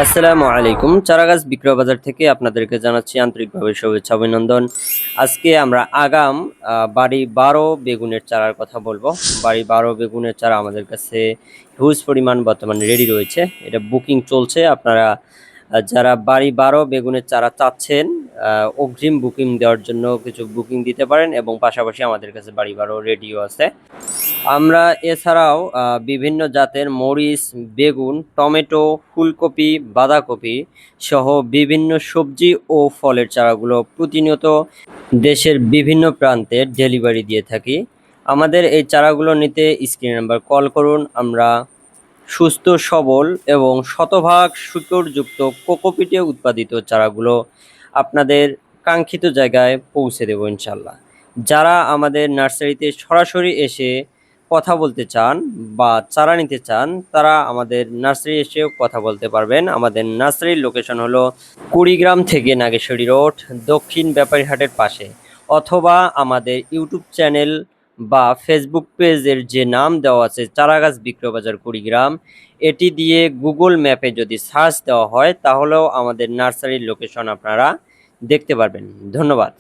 আসসালামু আলাইকুম। চারাগাছ বিক্রয় বাজার থেকে আপনাদেরকে জানাচ্ছি আন্তরিকভাবে শুভেচ্ছা অভিনন্দন। আজকে আমরা আগাম বাড়ি ১২ বেগুনের চারার কথা বলবো। বাড়ি ১২ বেগুনের চারা আমাদের কাছে হিউজ পরিমাণ বর্তমানে রেডি রয়েছে। এটা বুকিং চলছে। আপনারা যারা বাড়ি ১২ বেগুনের চারা চাচ্ছেন, অগ্রিম বুকিং দেওয়ার জন্য কিছু বুকিং দিতে পারেন এবং পাশাপাশি আমাদের কাছে বাড়ি ১২ রেডিও আছে। আমরা এছাড়াও বিভিন্ন জাতের মরিচ, বেগুন, টমেটো, ফুলকপি, বাঁধাকপি সহ বিভিন্ন সবজি ও ফলের চারাগুলো প্রতিনিয়ত দেশের বিভিন্ন প্রান্তে ডেলিভারি দিয়ে থাকি। আমাদের এই চারাগুলো নিতে স্ক্রিন নাম্বার কল করুন। আমরা সুস্থ সবল এবং শতভাগ শিকড়যুক্ত কোকোপিটে উৎপাদিত চারাগুলো আপনাদের কাঙ্ক্ষিত জায়গায় পৌঁছে দেব ইনশাল্লাহ। যারা আমাদের নার্সারিতে সরাসরি এসে কথা বলতে চান বা চারা নিতে চান, তারা আমাদের নার্সারি এসেও কথা বলতে পারবেন। আমাদের নার্সারির লোকেশন হলো কুড়িগ্রাম থেকে নাগেশ্বরী রোড, দক্ষিণ ব্যাপারীহাটের পাশে, অথবা আমাদের ইউটিউব চ্যানেল বা ফেসবুক পেজের যে নাম দেওয়া আছে চারাগাছ বিক্রয় বাজার কুড়িগ্রাম, এটি দিয়ে গুগল ম্যাপে যদি সার্চ দেওয়া হয় তাহলেও আমাদের নার্সারির লোকেশন আপনারা দেখতে পারবেন। ধন্যবাদ।